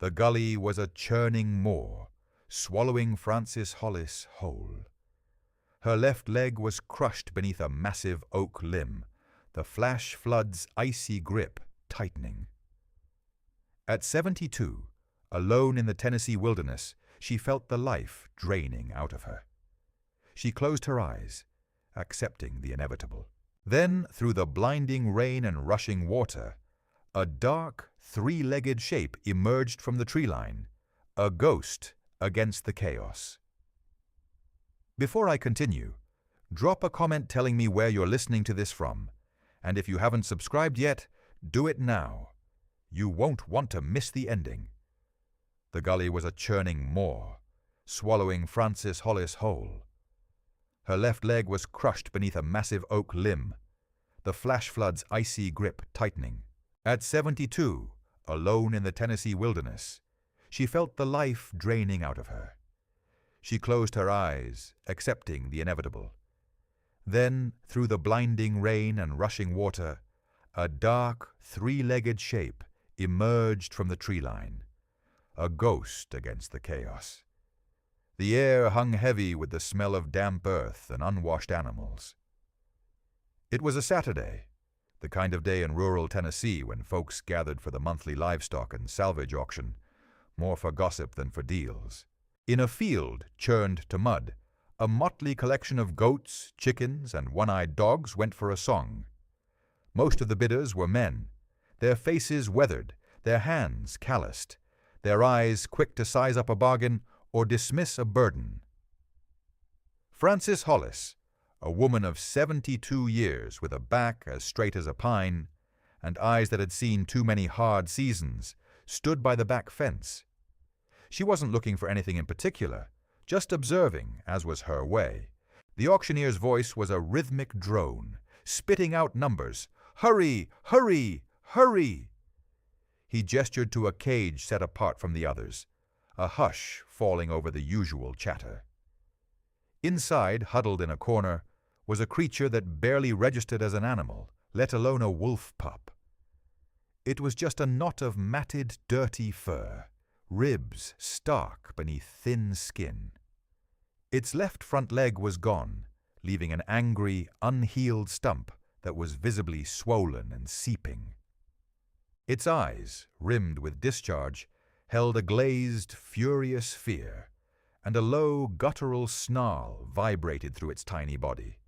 The gully was a churning maw, swallowing Frances Hollis whole. Her left leg was crushed beneath a massive oak limb, the flash flood's icy grip tightening. At 72, alone in the Tennessee wilderness, she felt the life draining out of her. She closed her eyes, accepting the inevitable. Then, through the blinding rain and rushing water, a dark, three-legged shape emerged from the tree line, a ghost against the chaos. Before I continue, drop a comment telling me where you're listening to this from, and if you haven't subscribed yet, do it now. You won't want to miss the ending. The gully was a churning maw, swallowing Frances Hollis whole. Her left leg was crushed beneath a massive oak limb, the flash flood's icy grip tightening. At 72, alone in the Tennessee wilderness, she felt the life draining out of her. She closed her eyes, accepting the inevitable. Then, through the blinding rain and rushing water, a dark, three-legged shape emerged from the tree line, a ghost against the chaos. The air hung heavy with the smell of damp earth and unwashed animals. It was a Saturday, the kind of day in rural Tennessee when folks gathered for the monthly livestock and salvage auction, more for gossip than for deals. In a field churned to mud, a motley collection of goats, chickens, and one-eyed dogs went for a song. Most of the bidders were men, their faces weathered, their hands calloused, their eyes quick to size up a bargain or dismiss a burden. Frances Hollis, a woman of 72 years with a back as straight as a pine and eyes that had seen too many hard seasons, stood by the back fence. She wasn't looking for anything in particular, just observing, as was her way. The auctioneer's voice was a rhythmic drone, spitting out numbers. "Hurry! Hurry! Hurry!" He gestured to a cage set apart from the others, a hush falling over the usual chatter. Inside, huddled in a corner, was a creature that barely registered as an animal, let alone a wolf pup. It was just a knot of matted, dirty fur, ribs stark beneath thin skin. Its left front leg was gone, leaving an angry, unhealed stump that was visibly swollen and seeping. Its eyes, rimmed with discharge, held a glazed, furious fear, and a low, guttural snarl vibrated through its tiny body.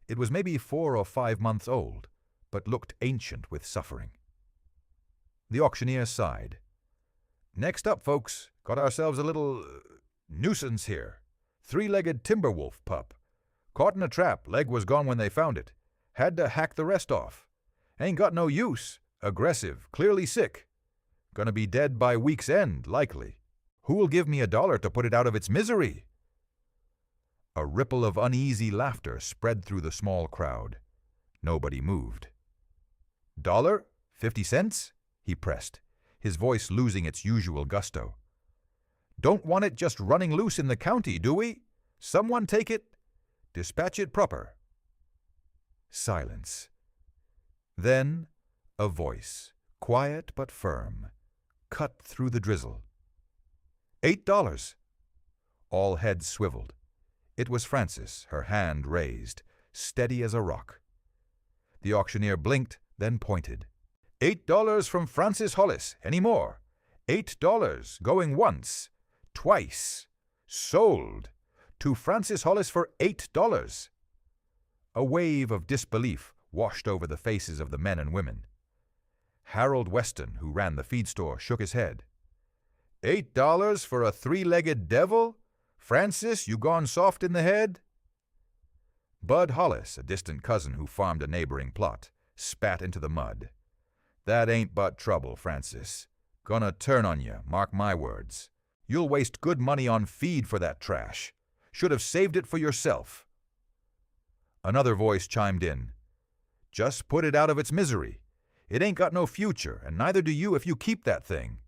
It was maybe 4 or 5 months old, but looked ancient with suffering. The auctioneer sighed. "Next up, folks, got ourselves a little nuisance here. 3-legged timber wolf pup. Caught in a trap, leg was gone when they found it. Had to hack the rest off. Ain't got no use. Aggressive, clearly sick. Gonna be dead by week's end, likely. Who'll give me $1 to put it out of its misery?" A ripple of uneasy laughter spread through the small crowd. Nobody moved. "$1? 50 cents?" he pressed, his voice losing its usual gusto. "Don't want it just running loose in the county, do we? Someone take it. Dispatch it proper." Silence. Then a voice, quiet but firm, cut through the drizzle. $8. All heads swiveled. It was Frances, her hand raised, steady as a rock. The auctioneer blinked, then pointed. $8 from Frances Hollis. Any more? $8 going once, twice. Sold to Frances Hollis for $8. A wave of disbelief washed over the faces of the men and women. Harold Weston, who ran the feed store, shook his head. $8 for a 3-legged devil? Frances, you gone soft in the head? Bud Hollis, a distant cousin who farmed a neighboring plot, spat into the mud. "That ain't but trouble, Frances. Gonna turn on you, mark my words. You'll waste good money on feed for that trash. Should have saved it for yourself." Another voice chimed in. "Just put it out of its misery. It ain't got no future, and neither do you if you keep that thing."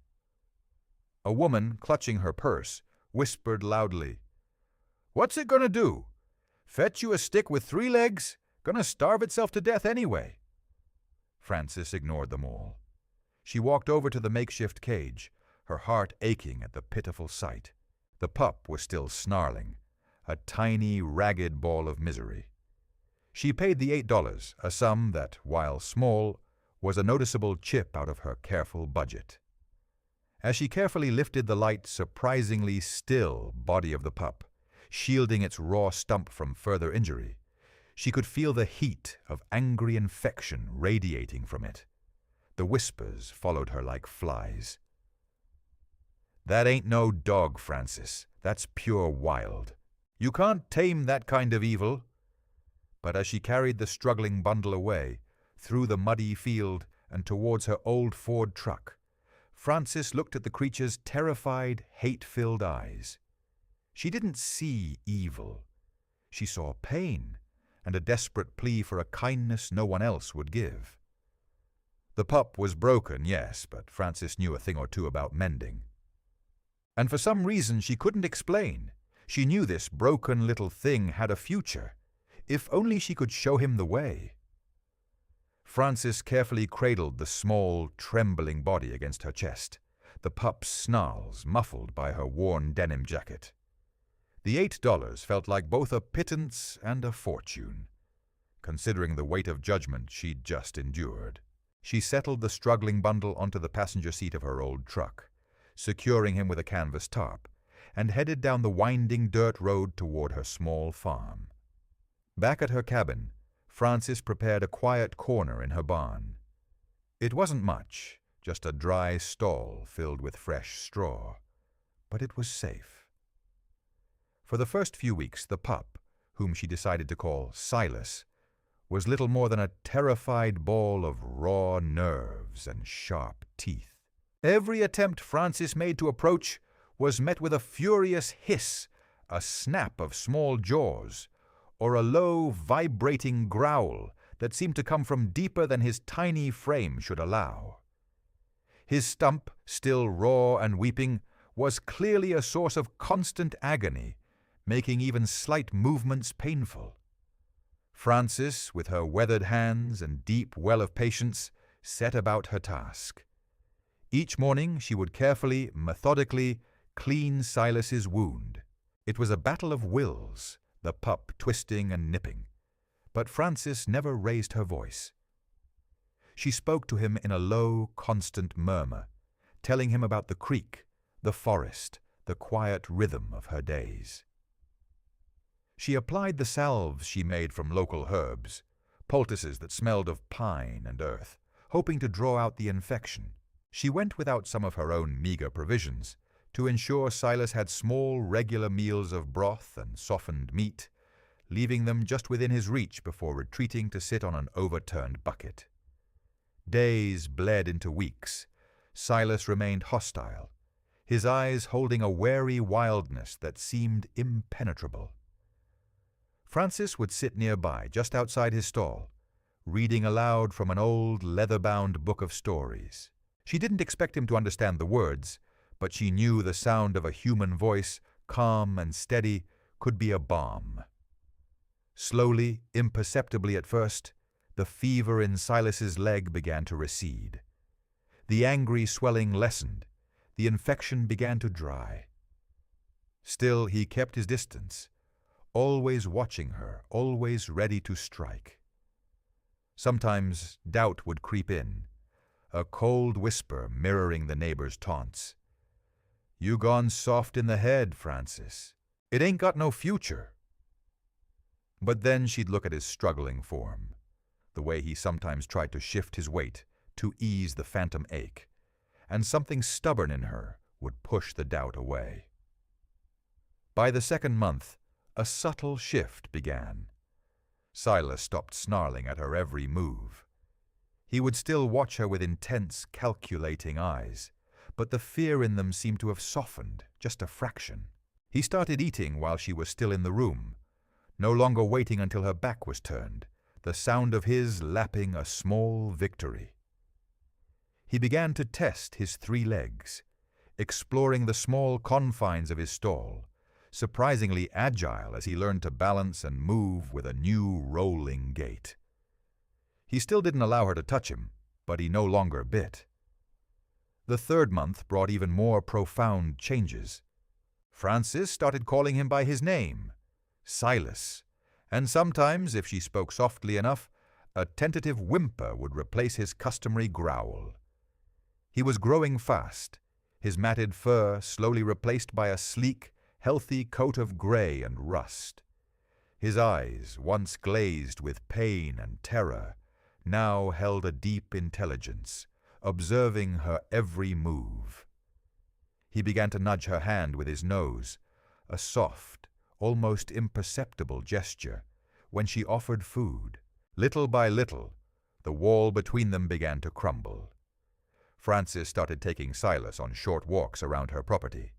A woman, clutching her purse, whispered loudly, "What's it gonna do? Fetch you a stick with 3 legs? Gonna starve itself to death anyway." Frances ignored them all. She walked over to the makeshift cage, her heart aching at the pitiful sight. The pup was still snarling, a tiny, ragged ball of misery. She paid the $8, a sum that, while small, was a noticeable chip out of her careful budget. As she carefully lifted the light, surprisingly still body of the pup, shielding its raw stump from further injury, she could feel the heat of angry infection radiating from it. The whispers followed her like flies. "That ain't no dog, Francis. That's pure wild. You can't tame that kind of evil." But as she carried the struggling bundle away, through the muddy field and towards her old Ford truck, Francis looked at the creature's terrified, hate-filled eyes. She didn't see evil. She saw pain and a desperate plea for a kindness no one else would give. The pup was broken, yes, but Francis knew a thing or two about mending. And for some reason she couldn't explain, she knew this broken little thing had a future, if only she could show him the way. Francis carefully cradled the small, trembling body against her chest, the pup's snarls muffled by her worn denim jacket. The $8 felt like both a pittance and a fortune, considering the weight of judgment she'd just endured. She settled the struggling bundle onto the passenger seat of her old truck, securing him with a canvas tarp, and headed down the winding dirt road toward her small farm. Back at her cabin, Francis prepared a quiet corner in her barn. It wasn't much, just a dry stall filled with fresh straw, but it was safe. For the first few weeks, the pup, whom she decided to call Silas, was little more than a terrified ball of raw nerves and sharp teeth. Every attempt Francis made to approach was met with a furious hiss, a snap of small jaws, or a low, vibrating growl that seemed to come from deeper than his tiny frame should allow. His stump, still raw and weeping, was clearly a source of constant agony, making even slight movements painful. Francis, with her weathered hands and deep well of patience, set about her task. Each morning she would carefully, methodically, clean Silas's wound. It was a battle of wills, the pup twisting and nipping, but Francis never raised her voice. She spoke to him in a low, constant murmur, telling him about the creek, the forest, the quiet rhythm of her days. She applied the salves she made from local herbs, poultices that smelled of pine and earth, hoping to draw out the infection. She went without some of her own meager provisions, to ensure Silas had small, regular meals of broth and softened meat, leaving them just within his reach before retreating to sit on an overturned bucket. Days bled into weeks. Silas remained hostile, his eyes holding a wary wildness that seemed impenetrable. Francis would sit nearby, just outside his stall, reading aloud from an old, leather-bound book of stories. She didn't expect him to understand the words, but she knew the sound of a human voice, calm and steady, could be a balm. Slowly, imperceptibly at first, the fever in Silas's leg began to recede. The angry swelling lessened. The infection began to dry. Still, he kept his distance, always watching her, always ready to strike. Sometimes doubt would creep in, a cold whisper mirroring the neighbor's taunts. "You gone soft in the head, Francis. It ain't got no future." But then she'd look at his struggling form, the way he sometimes tried to shift his weight to ease the phantom ache, and something stubborn in her would push the doubt away. By the second month, a subtle shift began. Silas stopped snarling at her every move. He would still watch her with intense, calculating eyes, but the fear in them seemed to have softened just a fraction. He started eating while she was still in the room, no longer waiting until her back was turned, the sound of his lapping a small victory. He began to test his 3 legs, exploring the small confines of his stall, surprisingly agile as he learned to balance and move with a new rolling gait. He still didn't allow her to touch him, but he no longer bit. The third month brought even more profound changes. Francis started calling him by his name, Silas, and sometimes, if she spoke softly enough, a tentative whimper would replace his customary growl. He was growing fast, his matted fur slowly replaced by a sleek, healthy coat of gray and rust. His eyes, once glazed with pain and terror, now held a deep intelligence, observing her every move. He began to nudge her hand with his nose, a soft, almost imperceptible gesture, when she offered food. Little by little, the wall between them began to crumble. Francis started taking Silas on short walks around her property.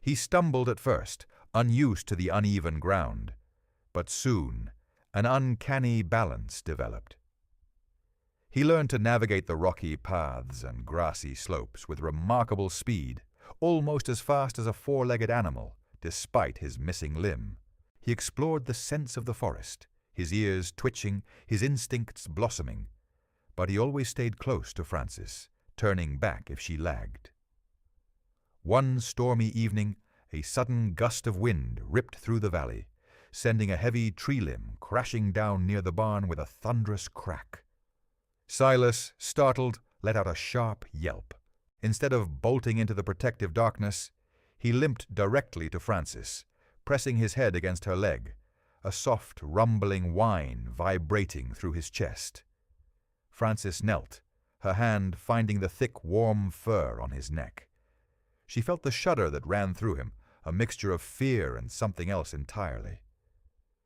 He stumbled at first, unused to the uneven ground, but soon an uncanny balance developed. He learned to navigate the rocky paths and grassy slopes with remarkable speed, almost as fast as a four-legged animal, despite his missing limb. He explored the scents of the forest, his ears twitching, his instincts blossoming, but he always stayed close to Francis, turning back if she lagged. One stormy evening, a sudden gust of wind ripped through the valley, sending a heavy tree limb crashing down near the barn with a thunderous crack. Silas, startled, let out a sharp yelp. Instead of bolting into the protective darkness, he limped directly to Francis, pressing his head against her leg, a soft, rumbling whine vibrating through his chest. Francis knelt, her hand finding the thick, warm fur on his neck. She felt the shudder that ran through him, a mixture of fear and something else entirely.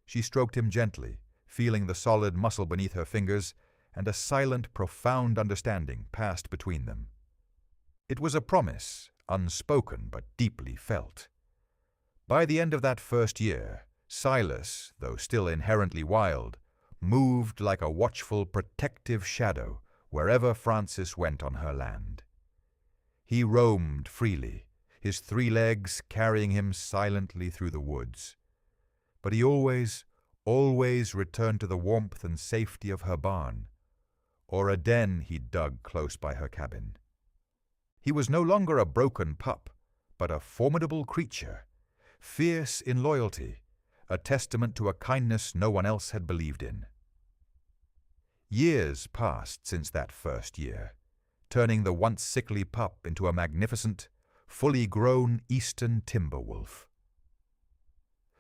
She stroked him gently, feeling the solid muscle beneath her fingers, and a silent, profound understanding passed between them. It was a promise, unspoken but deeply felt. By the end of that first year, Silas, though still inherently wild, moved like a watchful, protective shadow wherever Francis went on her land. He roamed freely, his 3 legs carrying him silently through the woods. But he always returned to the warmth and safety of her barn, or a den he'd dug close by her cabin. He was no longer a broken pup, but a formidable creature, fierce in loyalty, a testament to a kindness no one else had believed in. Years passed since that first year, turning the once sickly pup into a magnificent, fully grown eastern timber wolf.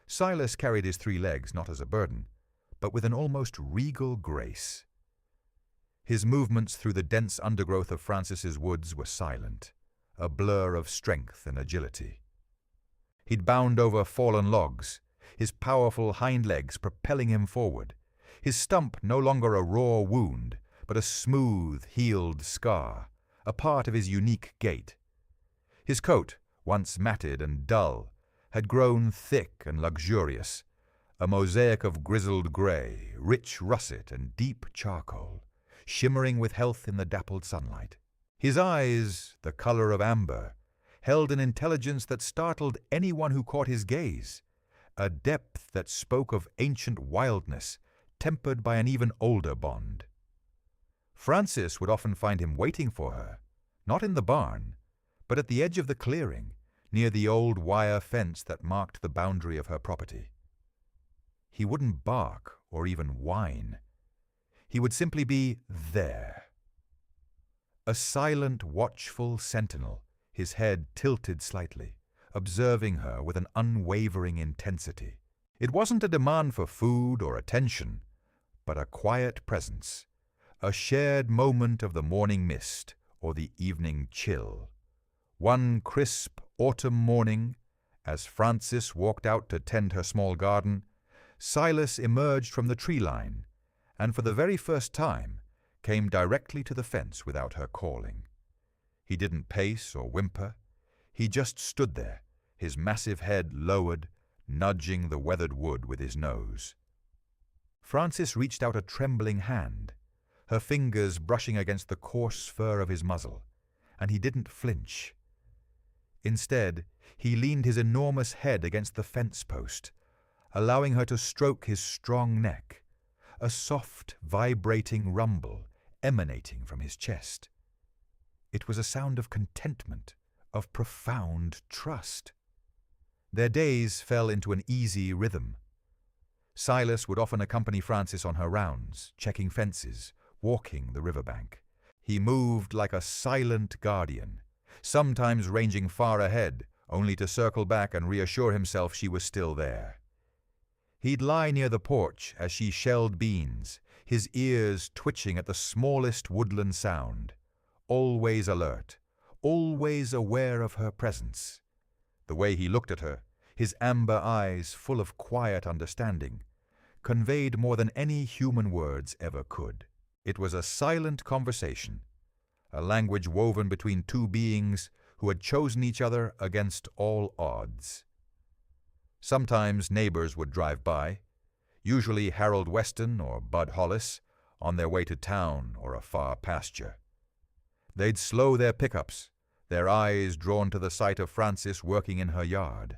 Silas carried his 3 legs not as a burden, but with an almost regal grace. His movements through the dense undergrowth of Francis's woods were silent, a blur of strength and agility. He'd bound over fallen logs, his powerful hind legs propelling him forward, his stump no longer a raw wound, but a smooth, healed scar, a part of his unique gait. His coat, once matted and dull, had grown thick and luxurious, a mosaic of grizzled gray, rich russet, and deep charcoal, shimmering with health in the dappled sunlight. His eyes, the color of amber, held an intelligence that startled anyone who caught his gaze, a depth that spoke of ancient wildness, tempered by an even older bond. Francis would often find him waiting for her, not in the barn, but at the edge of the clearing, near the old wire fence that marked the boundary of her property. He wouldn't bark or even whine. He would simply be there. A silent, watchful sentinel, his head tilted slightly, observing her with an unwavering intensity. It wasn't a demand for food or attention, but a quiet presence, a shared moment of the morning mist or the evening chill. One crisp autumn morning, as Francis walked out to tend her small garden, Silas emerged from the tree line, and for the very first time came directly to the fence without her calling. He didn't pace or whimper. He just stood there, his massive head lowered, nudging the weathered wood with his nose. Francis reached out a trembling hand, her fingers brushing against the coarse fur of his muzzle, and he didn't flinch. Instead, he leaned his enormous head against the fence post, allowing her to stroke his strong neck, a soft, vibrating rumble emanating from his chest. It was a sound of contentment, of profound trust. Their days fell into an easy rhythm. Silas would often accompany Frances on her rounds, checking fences, walking the riverbank. He moved like a silent guardian, sometimes ranging far ahead, only to circle back and reassure himself she was still there. He'd lie near the porch as she shelled beans, his ears twitching at the smallest woodland sound, always alert, always aware of her presence. The way he looked at her, his amber eyes full of quiet understanding, conveyed more than any human words ever could. It was a silent conversation, a language woven between two beings who had chosen each other against all odds. Sometimes neighbors would drive by, usually Harold Weston or Bud Hollis, on their way to town or a far pasture. They'd slow their pickups, their eyes drawn to the sight of Frances working in her yard,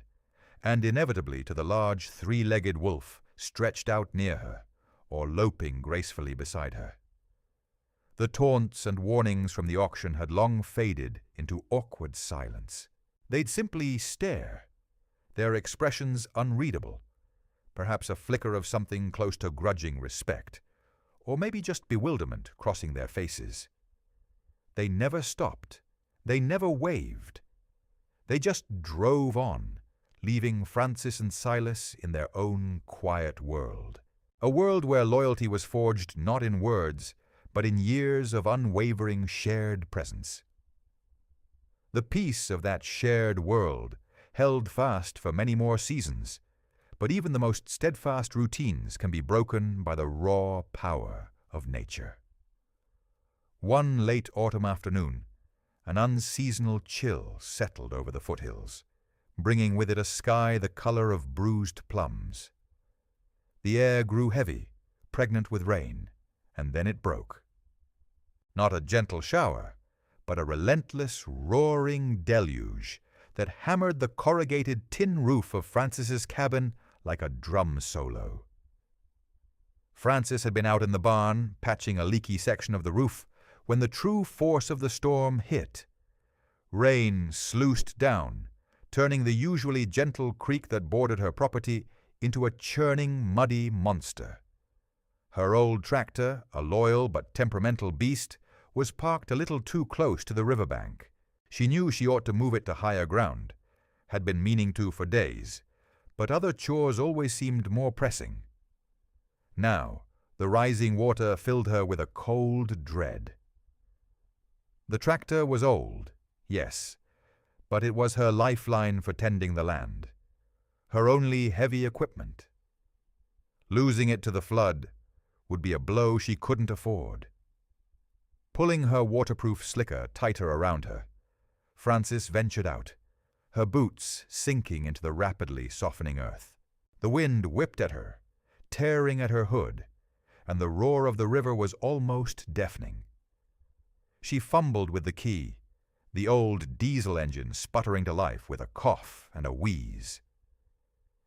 and inevitably to the large three-legged wolf stretched out near her, or loping gracefully beside her. The taunts and warnings from the auction had long faded into awkward silence. They'd simply stare, their expressions unreadable, perhaps a flicker of something close to grudging respect, or maybe just bewilderment crossing their faces. They never stopped, they never waved. They just drove on, leaving Frances and Silas in their own quiet world. A world where loyalty was forged not in words, but in years of unwavering shared presence. The peace of that shared world held fast for many more seasons, but even the most steadfast routines can be broken by the raw power of nature. One late autumn afternoon, an unseasonal chill settled over the foothills, bringing with it a sky the color of bruised plums. The air grew heavy, pregnant with rain, and then it broke. Not a gentle shower, but a relentless, roaring deluge that hammered the corrugated tin roof of Frances's cabin like a drum solo. Frances had been out in the barn, patching a leaky section of the roof, when the true force of the storm hit. Rain sluiced down, turning the usually gentle creek that bordered her property into a churning, muddy monster. Her old tractor, a loyal but temperamental beast, was parked a little too close to the riverbank. She knew she ought to move it to higher ground, had been meaning to for days, but other chores always seemed more pressing. Now, the rising water filled her with a cold dread. The tractor was old, yes, but it was her lifeline for tending the land, her only heavy equipment. Losing it to the flood would be a blow she couldn't afford. Pulling her waterproof slicker tighter around her, Frances ventured out, her boots sinking into the rapidly softening earth. The wind whipped at her, tearing at her hood, and the roar of the river was almost deafening. She fumbled with the key, the old diesel engine sputtering to life with a cough and a wheeze.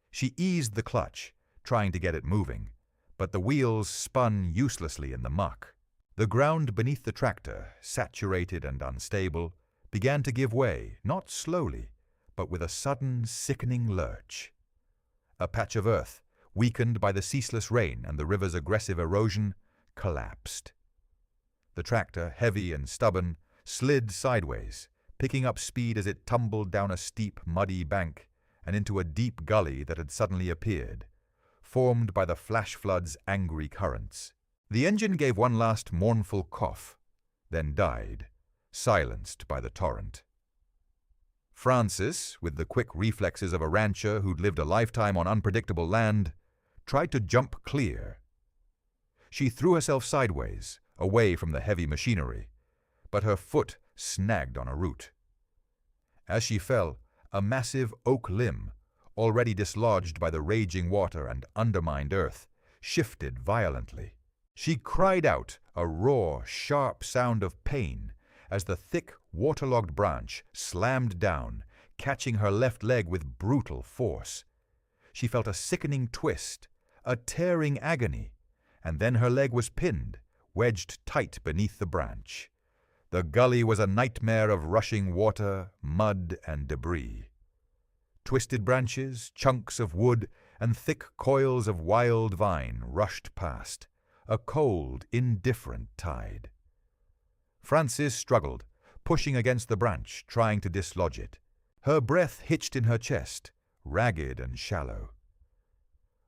She eased the clutch, trying to get it moving, but the wheels spun uselessly in the muck. The ground beneath the tractor, saturated and unstable, began to give way, not slowly, but with a sudden, sickening lurch. A patch of earth, weakened by the ceaseless rain and the river's aggressive erosion, collapsed. The tractor, heavy and stubborn, slid sideways, picking up speed as it tumbled down a steep, muddy bank and into a deep gully that had suddenly appeared, formed by the flash flood's angry currents. The engine gave one last mournful cough, then died, silenced by the torrent. Frances, with the quick reflexes of a rancher who'd lived a lifetime on unpredictable land, tried to jump clear. She threw herself sideways, away from the heavy machinery, but her foot snagged on a root. As she fell, a massive oak limb, already dislodged by the raging water and undermined earth, shifted violently. She cried out, a raw, sharp sound of pain, as the thick, waterlogged branch slammed down, catching her left leg with brutal force. She felt a sickening twist, a tearing agony, and then her leg was pinned, wedged tight beneath the branch. The gully was a nightmare of rushing water, mud, and debris. Twisted branches, chunks of wood, and thick coils of wild vine rushed past, a cold, indifferent tide. Frances struggled, pushing against the branch, trying to dislodge it. Her breath hitched in her chest, ragged and shallow.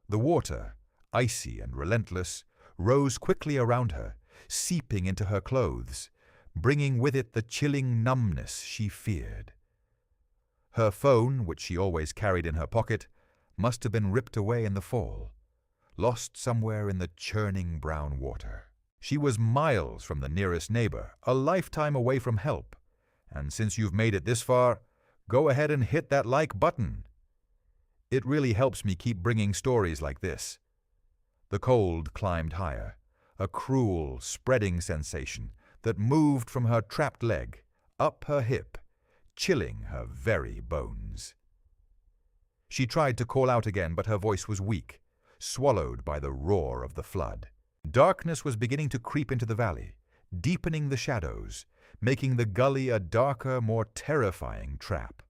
The water, icy and relentless, rose quickly around her, seeping into her clothes, bringing with it the chilling numbness she feared. Her phone, which she always carried in her pocket, must have been ripped away in the fall, lost somewhere in the churning brown water. She was miles from the nearest neighbor, a lifetime away from help, and since you've made it this far, go ahead and hit that like button. It really helps me keep bringing stories like this. The cold climbed higher, a cruel, spreading sensation that moved from her trapped leg, up her hip, chilling her very bones. She tried to call out again, but her voice was weak, swallowed by the roar of the flood. Darkness was beginning to creep into the valley, deepening the shadows, making the gully a darker, more terrifying trap.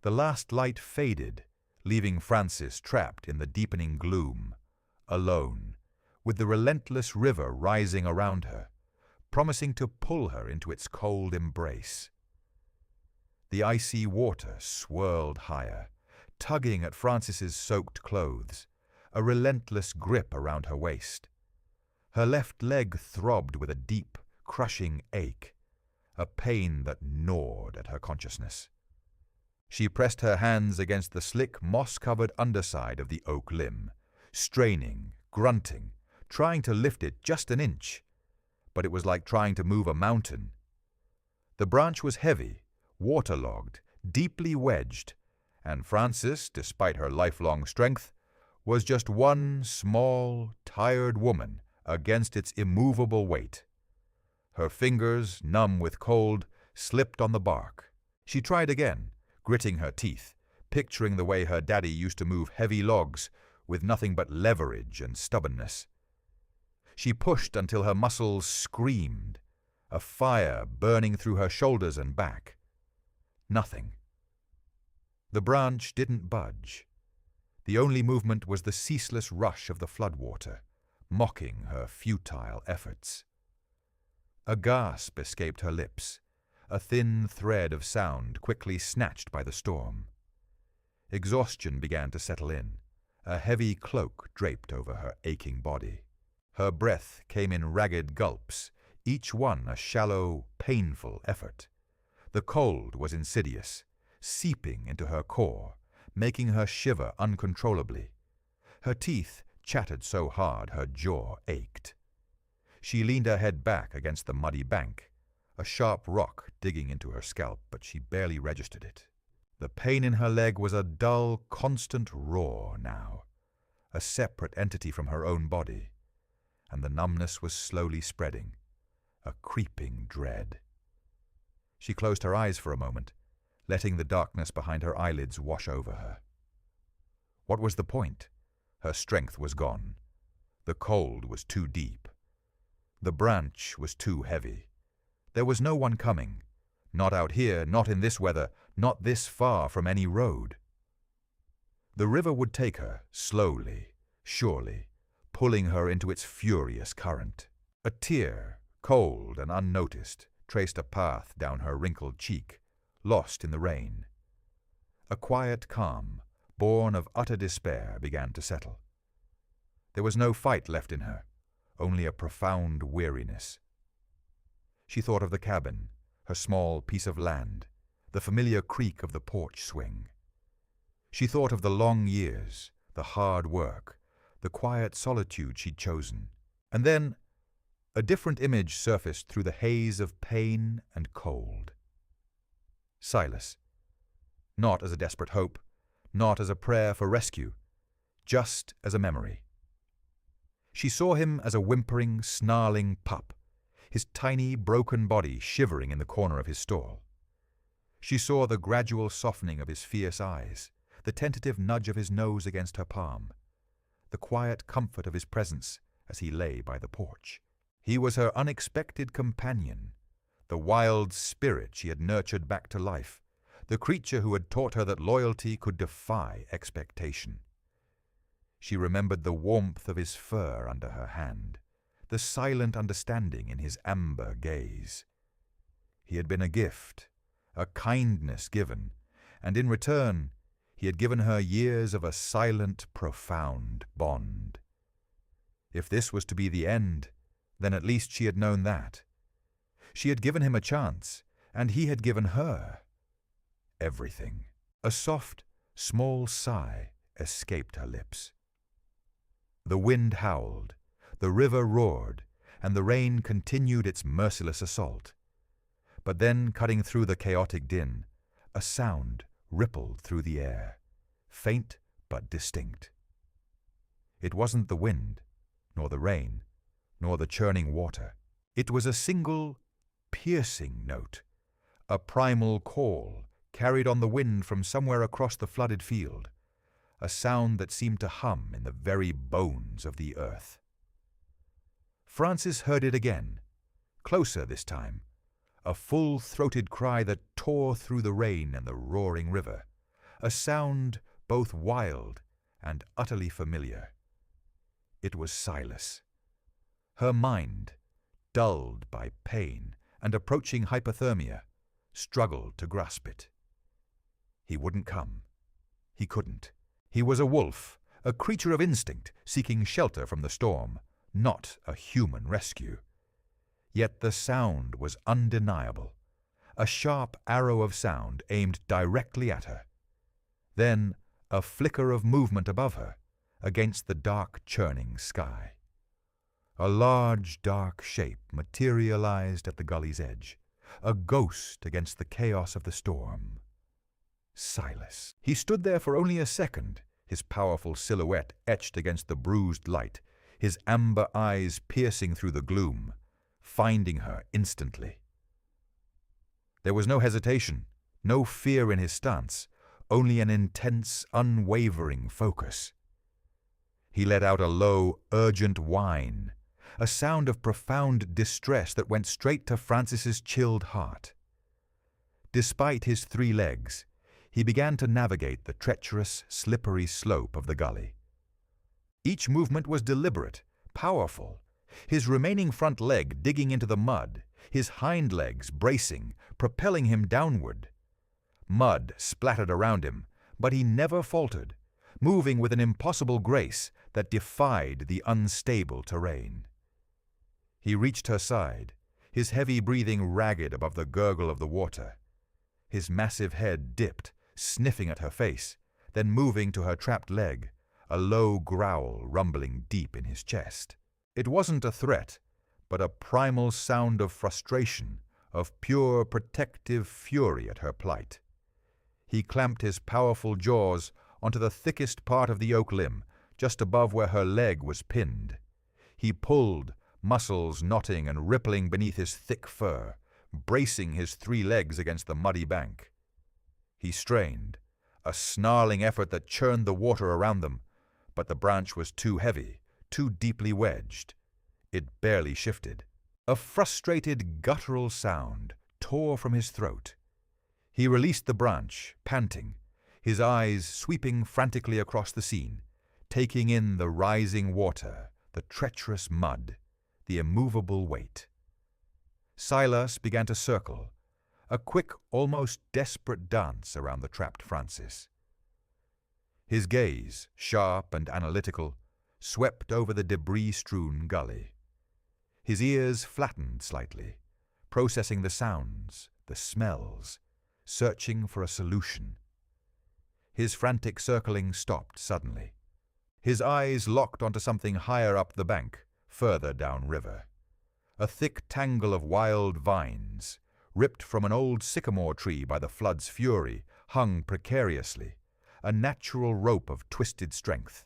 The last light faded, leaving Frances trapped in the deepening gloom, alone, with the relentless river rising around her, promising to pull her into its cold embrace. The icy water swirled higher, tugging at Frances's soaked clothes, a relentless grip around her waist. Her left leg throbbed with a deep, crushing ache, a pain that gnawed at her consciousness. She pressed her hands against the slick, moss-covered underside of the oak limb, straining, grunting, trying to lift it just an inch, but it was like trying to move a mountain. The branch was heavy, waterlogged, deeply wedged, and Frances, despite her lifelong strength, was just one small, tired woman against its immovable weight. Her fingers, numb with cold, slipped on the bark. She tried again, gritting her teeth, picturing the way her daddy used to move heavy logs with nothing but leverage and stubbornness. She pushed until her muscles screamed, a fire burning through her shoulders and back. Nothing. The branch didn't budge. The only movement was the ceaseless rush of the floodwater, mocking her futile efforts. A gasp escaped her lips, a thin thread of sound quickly snatched by the storm. Exhaustion began to settle in, a heavy cloak draped over her aching body. Her breath came in ragged gulps, each one a shallow, painful effort. The cold was insidious, seeping into her core, making her shiver uncontrollably. Her teeth chattered so hard her jaw ached. She leaned her head back against the muddy bank, a sharp rock digging into her scalp, but she barely registered it. The pain in her leg was a dull, constant roar now, a separate entity from her own body, and the numbness was slowly spreading, a creeping dread. She closed her eyes for a moment, letting the darkness behind her eyelids wash over her. What was the point? Her strength was gone. The cold was too deep. The branch was too heavy. There was no one coming, not out here, not in this weather, not this far from any road. The river would take her, slowly, surely, pulling her into its furious current. A tear, cold and unnoticed, traced a path down her wrinkled cheek, lost in the rain. A quiet calm, born of utter despair, began to settle. There was no fight left in her, only a profound weariness. She thought of the cabin, her small piece of land, the familiar creak of the porch swing. She thought of the long years, the hard work, the quiet solitude she'd chosen. And then a different image surfaced through the haze of pain and cold. Silas. Not as a desperate hope, not as a prayer for rescue, just as a memory. She saw him as a whimpering, snarling pup, his tiny, broken body shivering in the corner of his stall. She saw the gradual softening of his fierce eyes, the tentative nudge of his nose against her palm, the quiet comfort of his presence as he lay by the porch. He was her unexpected companion, the wild spirit she had nurtured back to life, the creature who had taught her that loyalty could defy expectation. She remembered the warmth of his fur under her hand, the silent understanding in his amber gaze. He had been a gift, a kindness given, and in return he had given her years of a silent, profound bond. If this was to be the end, then at least she had known that. She had given him a chance, and he had given her everything. A soft, small sigh escaped her lips. The wind howled, the river roared, and the rain continued its merciless assault. But then, cutting through the chaotic din, a sound rippled through the air, faint but distinct. It wasn't the wind, nor the rain, nor the churning water. It was a single, piercing note, a primal call carried on the wind from somewhere across the flooded field, a sound that seemed to hum in the very bones of the earth. Francis heard it again, closer this time, a full-throated cry that tore through the rain and the roaring river, a sound both wild and utterly familiar. It was Silas. Her mind, dulled by pain and approaching hypothermia, struggled to grasp it. He wouldn't come. He couldn't. He was a wolf, a creature of instinct, seeking shelter from the storm, not a human rescue. Yet the sound was undeniable, a sharp arrow of sound aimed directly at her. Then a flicker of movement above her, against the dark, churning sky. A large, dark shape materialized at the gully's edge, a ghost against the chaos of the storm. Silas. He stood there for only a second, his powerful silhouette etched against the bruised light, his amber eyes piercing through the gloom, finding her instantly. There was no hesitation, no fear in his stance, only an intense, unwavering focus. He let out a low, urgent whine, a sound of profound distress that went straight to Francis's chilled heart. Despite his 3 legs, he began to navigate the treacherous, slippery slope of the gully. Each movement was deliberate, powerful, his remaining front leg digging into the mud, his hind legs bracing, propelling him downward. Mud splattered around him, but he never faltered, moving with an impossible grace that defied the unstable terrain. He reached her side, his heavy breathing ragged above the gurgle of the water. His massive head dipped, sniffing at her face, then moving to her trapped leg, a low growl rumbling deep in his chest. It wasn't a threat, but a primal sound of frustration, of pure protective fury at her plight. He clamped his powerful jaws onto the thickest part of the oak limb, just above where her leg was pinned. He pulled, muscles knotting and rippling beneath his thick fur, bracing his 3 legs against the muddy bank. He strained, a snarling effort that churned the water around them, but the branch was too heavy, too deeply wedged. It barely shifted. A frustrated, guttural sound tore from his throat. He released the branch, panting, his eyes sweeping frantically across the scene, taking in the rising water, the treacherous mud, the immovable weight. Silas began to circle, a quick, almost desperate dance around the trapped Francis. His gaze, sharp and analytical, swept over the debris-strewn gully. His ears flattened slightly, processing the sounds, the smells, searching for a solution. His frantic circling stopped suddenly. His eyes locked onto something higher up the bank, further downriver. A thick tangle of wild vines, ripped from an old sycamore tree by the flood's fury, hung precariously, a natural rope of twisted strength.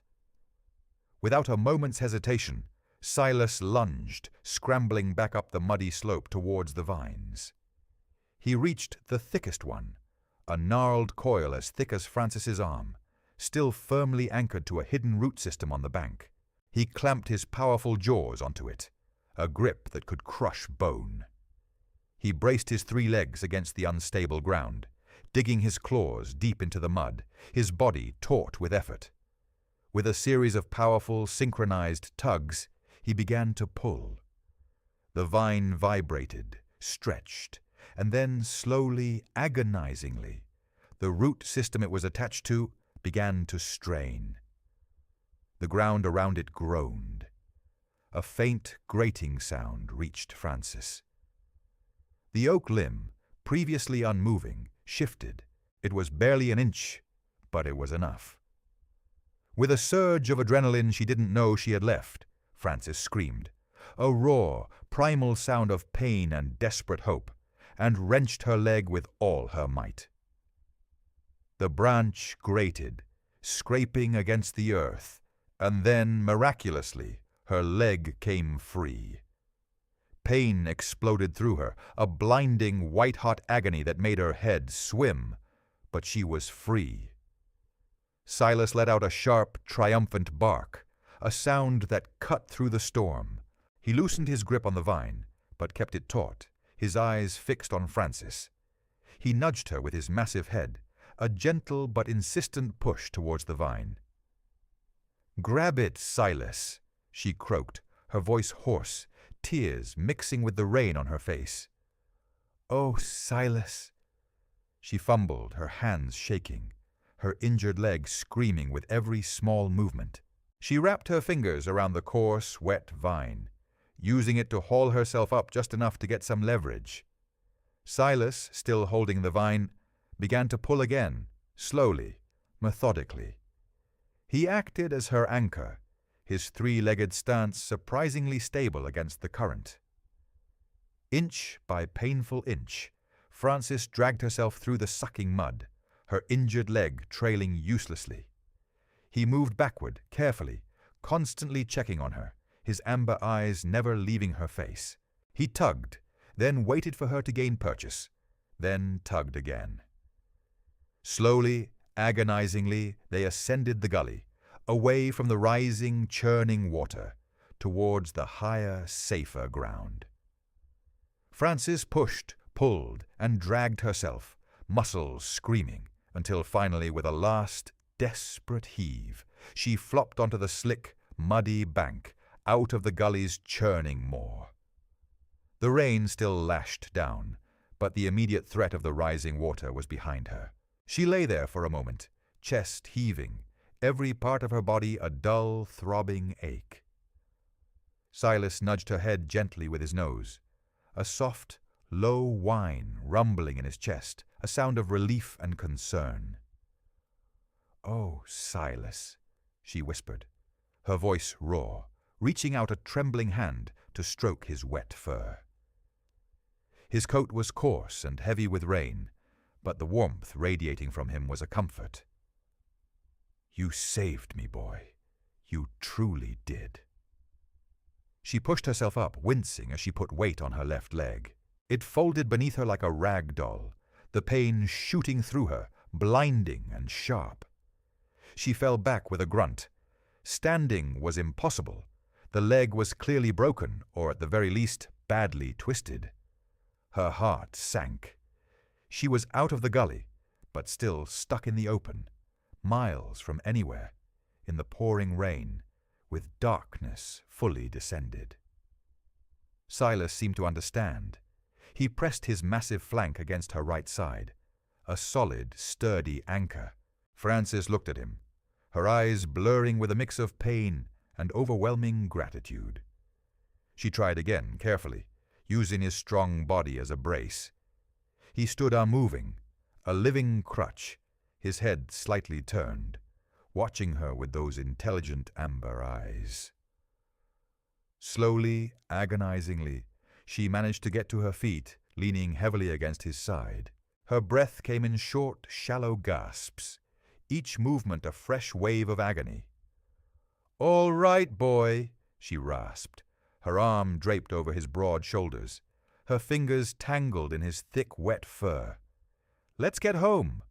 Without a moment's hesitation, Silas lunged, scrambling back up the muddy slope towards the vines. He reached the thickest one, a gnarled coil as thick as Francis's arm, still firmly anchored to a hidden root system on the bank. He clamped his powerful jaws onto it, a grip that could crush bone. He braced his 3 legs against the unstable ground, digging his claws deep into the mud, his body taut with effort. With a series of powerful, synchronized tugs, he began to pull. The vine vibrated, stretched, and then slowly, agonizingly, the root system it was attached to began to strain. The ground around it groaned. A faint grating sound reached Francis. The oak limb, previously unmoving, shifted. It was barely an inch, but it was enough. With a surge of adrenaline she didn't know she had left, Francis screamed, a raw, primal sound of pain and desperate hope, and wrenched her leg with all her might. The branch grated, scraping against the earth, and then, miraculously, her leg came free. Pain exploded through her, a blinding, white-hot agony that made her head swim, but she was free. Silas let out a sharp, triumphant bark, a sound that cut through the storm. He loosened his grip on the vine, but kept it taut, his eyes fixed on Francis. He nudged her with his massive head, a gentle but insistent push towards the vine. "Grab it, Silas," she croaked, her voice hoarse, tears mixing with the rain on her face. "Oh, Silas." She fumbled, her hands shaking, her injured leg screaming with every small movement. She wrapped her fingers around the coarse, wet vine, using it to haul herself up just enough to get some leverage. Silas, still holding the vine, began to pull again, slowly, methodically. He acted as her anchor, his 3-legged stance surprisingly stable against the current. Inch by painful inch, Francis dragged herself through the sucking mud, her injured leg trailing uselessly. He moved backward, carefully, constantly checking on her, his amber eyes never leaving her face. He tugged, then waited for her to gain purchase, then tugged again. Slowly, agonizingly, they ascended the gully, away from the rising, churning water, towards the higher, safer ground. Francis pushed, pulled, and dragged herself, muscles screaming, until finally, with a last, desperate heave, she flopped onto the slick, muddy bank, out of the gully's churning maw. The rain still lashed down, but the immediate threat of the rising water was behind her. She lay there for a moment, chest heaving, every part of her body a dull, throbbing ache. Silas nudged her head gently with his nose, a soft, low whine rumbling in his chest, a sound of relief and concern. "Oh, Silas," she whispered, her voice raw, reaching out a trembling hand to stroke his wet fur. His coat was coarse and heavy with rain, but the warmth radiating from him was a comfort. "You saved me, boy. You truly did." She pushed herself up, wincing as she put weight on her left leg. It folded beneath her like a rag doll, the pain shooting through her, blinding and sharp. She fell back with a grunt. Standing was impossible. The leg was clearly broken, or at the very least, badly twisted. Her heart sank. She was out of the gully, but still stuck in the open, miles from anywhere, in the pouring rain, with darkness fully descended. Silas seemed to understand. He pressed his massive flank against her right side, a solid, sturdy anchor. Francis looked at him, her eyes blurring with a mix of pain and overwhelming gratitude. She tried again, carefully, using his strong body as a brace. He stood unmoving, a living crutch, his head slightly turned, watching her with those intelligent amber eyes. Slowly, agonizingly, she managed to get to her feet, leaning heavily against his side. Her breath came in short, shallow gasps, each movement a fresh wave of agony. "All right, boy," she rasped, her arm draped over his broad shoulders, her fingers tangled in his thick, wet fur. "Let's get home."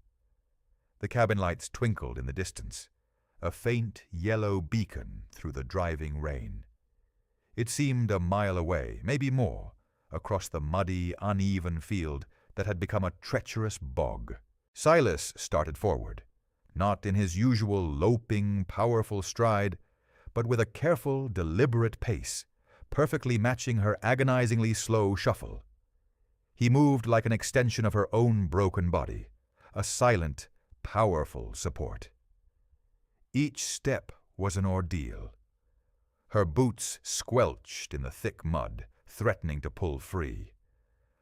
The cabin lights twinkled in the distance, a faint yellow beacon through the driving rain. It seemed a mile away, maybe more, across the muddy, uneven field that had become a treacherous bog. Silas started forward, not in his usual loping, powerful stride, but with a careful, deliberate pace, perfectly matching her agonizingly slow shuffle. He moved like an extension of her own broken body, a silent, powerful support. Each step was an ordeal. Her boots squelched in the thick mud, threatening to pull free.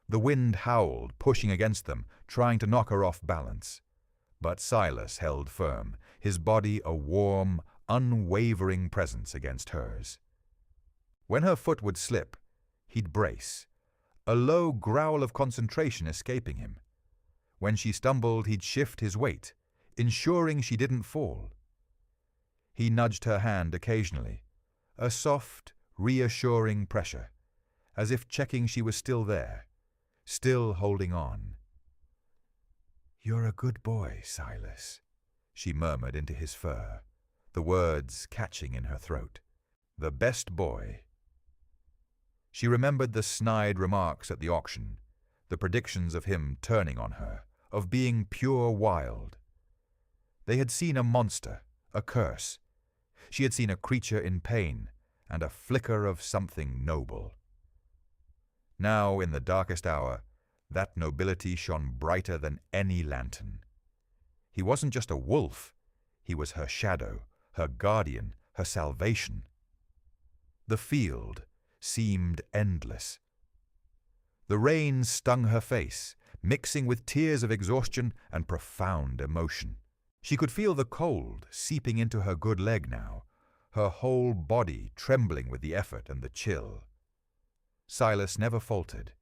The wind howled, pushing against them, trying to knock her off balance. But Silas held firm, his body a warm, unwavering presence against hers. When her foot would slip, he'd brace, a low growl of concentration escaping him. When she stumbled, he'd shift his weight, ensuring she didn't fall. He nudged her hand occasionally, a soft, reassuring pressure, as if checking she was still there, still holding on. "You're a good boy, Silas," she murmured into his fur, the words catching in her throat. "The best boy." She remembered the snide remarks at the auction, the predictions of him turning on her, of being pure wild. They had seen a monster, a curse. She had seen a creature in pain and a flicker of something noble. Now, in the darkest hour, that nobility shone brighter than any lantern. He wasn't just a wolf, he was her shadow, her guardian, her salvation. The field seemed endless. The rain stung her face, mixing with tears of exhaustion and profound emotion. She could feel the cold seeping into her good leg now, her whole body trembling with the effort and the chill. Silas never faltered.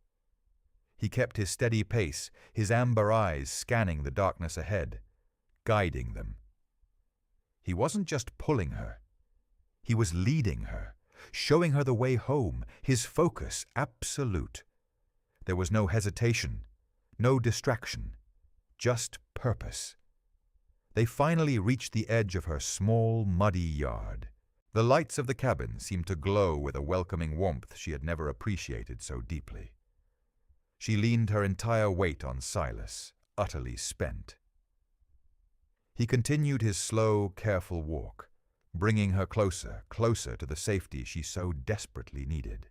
He kept his steady pace, his amber eyes scanning the darkness ahead, guiding them. He wasn't just pulling her. He was leading her, showing her the way home, his focus absolute. There was no hesitation, no distraction, just purpose. They finally reached the edge of her small, muddy yard. The lights of the cabin seemed to glow with a welcoming warmth she had never appreciated so deeply. She leaned her entire weight on Silas, utterly spent. He continued his slow, careful walk, bringing her closer, closer to the safety she so desperately needed.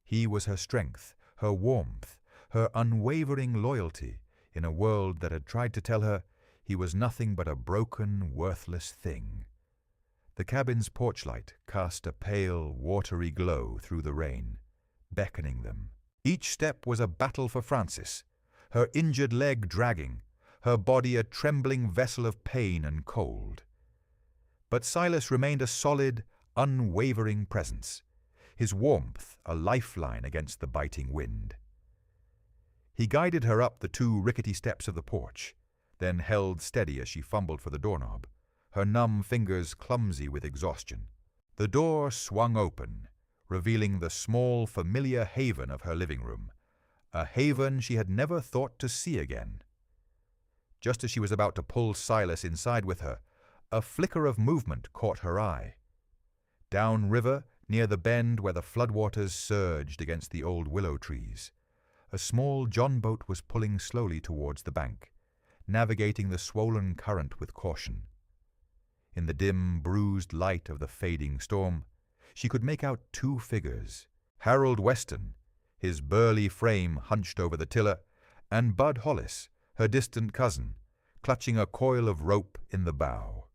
He was her strength, her warmth, her unwavering loyalty in a world that had tried to tell her he was nothing but a broken, worthless thing. The cabin's porchlight cast a pale, watery glow through the rain, beckoning them. Each step was a battle for Frances, her injured leg dragging, her body a trembling vessel of pain and cold. But Silas remained a solid, unwavering presence, his warmth a lifeline against the biting wind. He guided her up the 2 rickety steps of the porch, then held steady as she fumbled for the doorknob, her numb fingers clumsy with exhaustion. The door swung open, revealing the small, familiar haven of her living room, a haven she had never thought to see again. Just as she was about to pull Silas inside with her, a flicker of movement caught her eye. Downriver, near the bend where the floodwaters surged against the old willow trees, a small john boat was pulling slowly towards the bank, navigating the swollen current with caution. In the dim, bruised light of the fading storm, she could make out 2 figures, Harold Weston, his burly frame hunched over the tiller, and Bud Hollis, her distant cousin, clutching a coil of rope in the bow.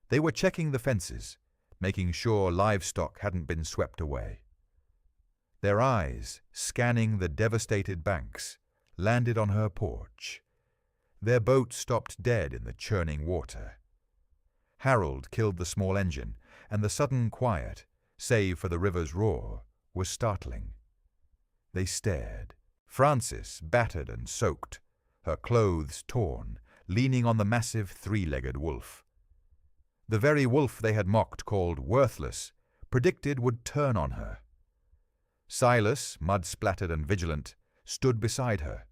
They were checking the fences, making sure livestock hadn't been swept away. Their eyes, scanning the devastated banks, landed on her porch. Their boat stopped dead in the churning water. Harold killed the small engine, and the sudden quiet, save for the river's roar, was startling. They stared. Frances, battered and soaked, her clothes torn, leaning on the massive 3-legged wolf. The very wolf they had mocked, called worthless, predicted would turn on her. Silas, mud-splattered and vigilant, stood beside her,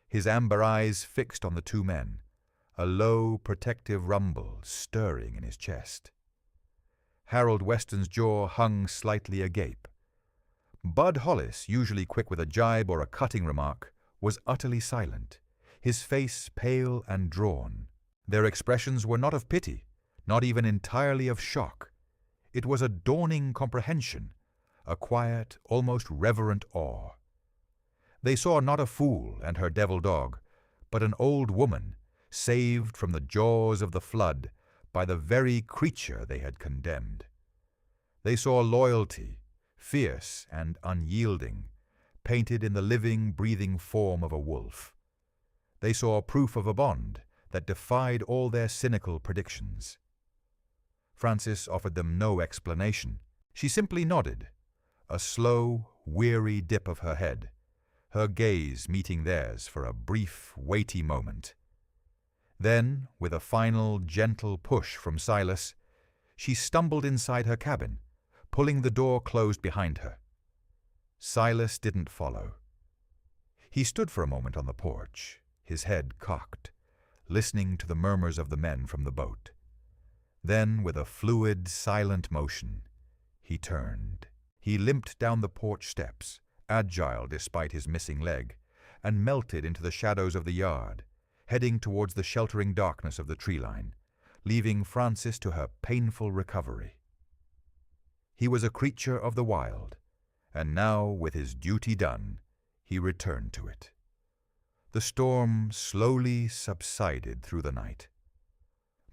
his amber eyes fixed on the 2 men, a low, protective rumble stirring in his chest. Harold Weston's jaw hung slightly agape, Bud Hollis, usually quick with a jibe or a cutting remark, was utterly silent, his face pale and drawn. Their expressions were not of pity, not even entirely of shock. It was a dawning comprehension, a quiet, almost reverent awe. They saw not a fool and her devil dog, but an old woman, saved from the jaws of the flood by the very creature they had condemned. They saw loyalty, fierce and unyielding, painted in the living, breathing form of a wolf. They saw proof of a bond that defied all their cynical predictions. Frances offered them no explanation. She simply nodded, a slow, weary dip of her head, her gaze meeting theirs for a brief, weighty moment. Then, with a final, gentle push from Silas, she stumbled inside her cabin, pulling the door closed behind her. Silas didn't follow. He stood for a moment on the porch, his head cocked, listening to the murmurs of the men from the boat. Then, with a fluid, silent motion, he turned. He limped down the porch steps, agile despite his missing leg, and melted into the shadows of the yard, heading towards the sheltering darkness of the tree line, leaving Frances to her painful recovery. He was a creature of the wild, and now, with his duty done, he returned to it. The storm slowly subsided through the night.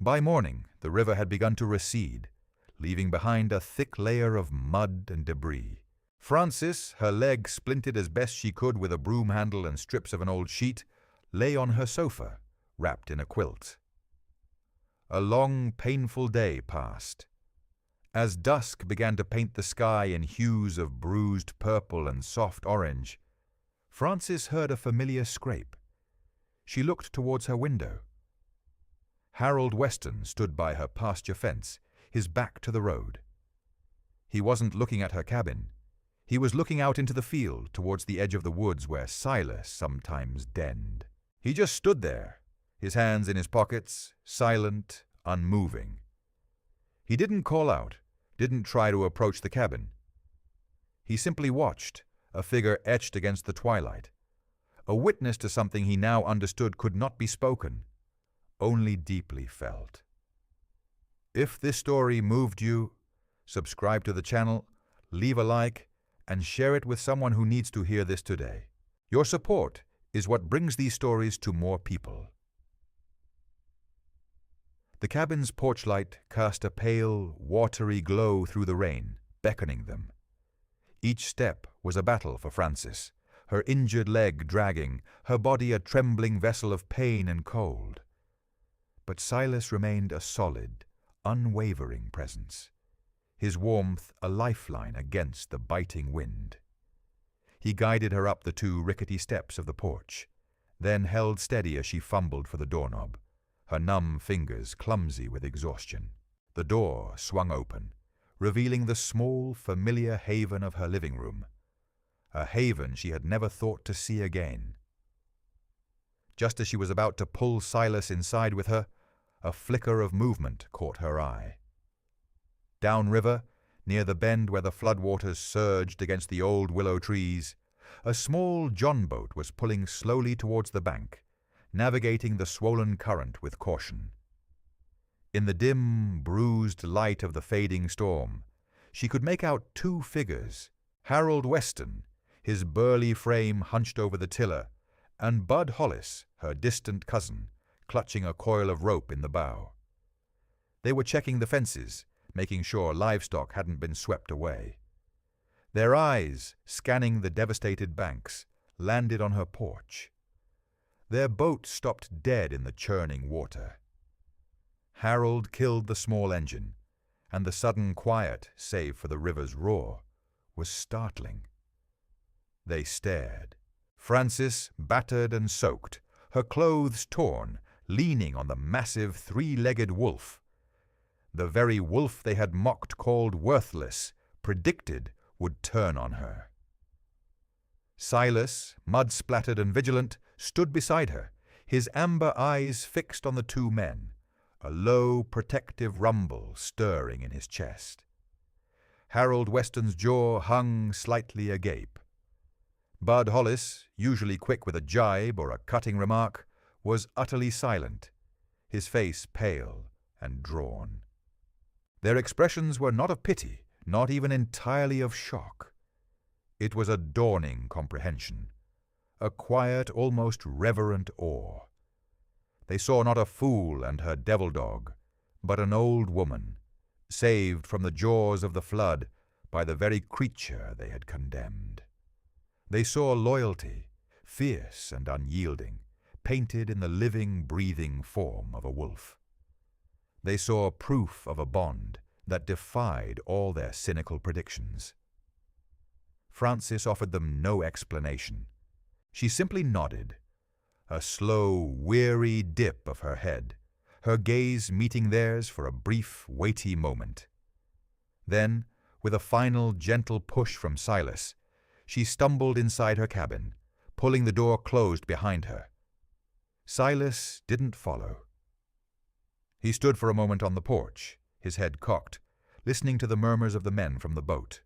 By morning, the river had begun to recede, leaving behind a thick layer of mud and debris. Frances, her leg splinted as best she could with a broom handle and strips of an old sheet, lay on her sofa, wrapped in a quilt. A long, painful day passed. As dusk began to paint the sky in hues of bruised purple and soft orange, Frances heard a familiar scrape. She looked towards her window. Harold Weston stood by her pasture fence, his back to the road. He wasn't looking at her cabin. He was looking out into the field towards the edge of the woods where Silas sometimes denned. He just stood there, his hands in his pockets, silent, unmoving. He didn't call out, didn't try to approach the cabin. He simply watched, a figure etched against the twilight, a witness to something he now understood could not be spoken, only deeply felt. If this story moved you, subscribe to the channel, leave a like, and share it with someone who needs to hear this today. Your support is what brings these stories to more people. The cabin's porch light cast a pale, watery glow through the rain, beckoning them. Each step was a battle for Frances, her injured leg dragging, her body a trembling vessel of pain and cold. But Silas remained a solid, unwavering presence, his warmth a lifeline against the biting wind. He guided her up the 2 rickety steps of the porch, then held steady as she fumbled for the doorknob, her numb fingers clumsy with exhaustion. The door swung open, revealing the small, familiar haven of her living room, a haven she had never thought to see again. Just as she was about to pull Silas inside with her, a flicker of movement caught her eye. Downriver, near the bend where the floodwaters surged against the old willow trees, a small john boat was pulling slowly towards the bank, navigating the swollen current with caution. In the dim, bruised light of the fading storm, she could make out 2 figures, Harold Weston, his burly frame hunched over the tiller, and Bud Hollis, her distant cousin, clutching a coil of rope in the bow. They were checking the fences, making sure livestock hadn't been swept away. Their eyes, scanning the devastated banks, landed on her porch. Their boat stopped dead in the churning water. Harold killed the small engine, and the sudden quiet, save for the river's roar, was startling. They stared. Frances, battered and soaked, her clothes torn, leaning on the massive 3-legged wolf. The very wolf they had mocked, called worthless, predicted would turn on her. Silas, mud-splattered and vigilant, stood beside her, his amber eyes fixed on the 2 men, a low, protective rumble stirring in his chest. Harold Weston's jaw hung slightly agape. Bud Hollis, usually quick with a jibe or a cutting remark, was utterly silent, his face pale and drawn. Their expressions were not of pity, not even entirely of shock. It was a dawning comprehension, a quiet, almost reverent awe. They saw not a fool and her devil dog, but an old woman, saved from the jaws of the flood by the very creature they had condemned. They saw loyalty, fierce and unyielding, painted in the living, breathing form of a wolf. They saw proof of a bond that defied all their cynical predictions. Frances offered them no explanation. She simply nodded, a slow, weary dip of her head, her gaze meeting theirs for a brief, weighty moment. Then, with a final, gentle push from Silas, she stumbled inside her cabin, pulling the door closed behind her. Silas didn't follow. He stood for a moment on the porch, his head cocked, listening to the murmurs of the men from the boat.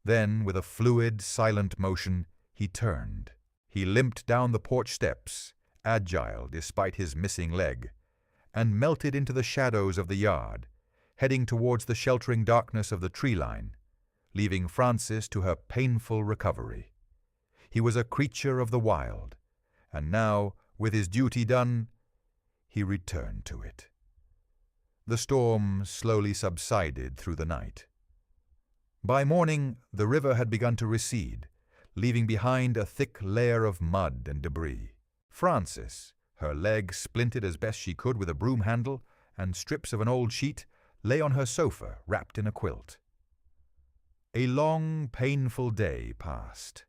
Then, with a fluid, silent motion, he turned. He limped down the porch steps, agile despite his missing leg, and melted into the shadows of the yard, heading towards the sheltering darkness of the tree line, leaving Frances to her painful recovery. He was a creature of the wild, and now, with his duty done, he returned to it. The storm slowly subsided through the night. By morning, the river had begun to recede, leaving behind a thick layer of mud and debris. Frances, her leg splinted as best she could with a broom handle and strips of an old sheet, lay on her sofa wrapped in a quilt. A long, painful day passed.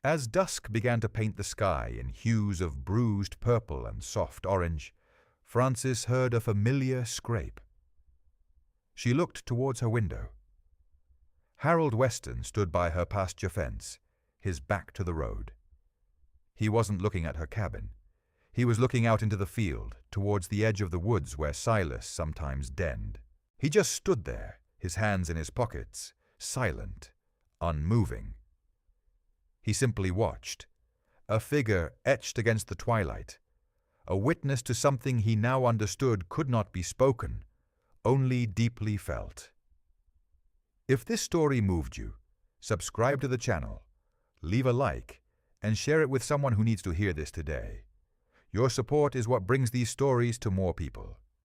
As dusk began to paint the sky in hues of bruised purple and soft orange, Frances heard a familiar scrape. She looked towards her window. Harold Weston stood by her pasture fence, his back to the road. He wasn't looking at her cabin. He was looking out into the field, towards the edge of the woods where Silas sometimes denned. He just stood there, his hands in his pockets, silent, unmoving. He simply watched, a figure etched against the twilight, a witness to something he now understood could not be spoken, only deeply felt. If this story moved you, subscribe to the channel, leave a like, and share it with someone who needs to hear this today. Your support is what brings these stories to more people.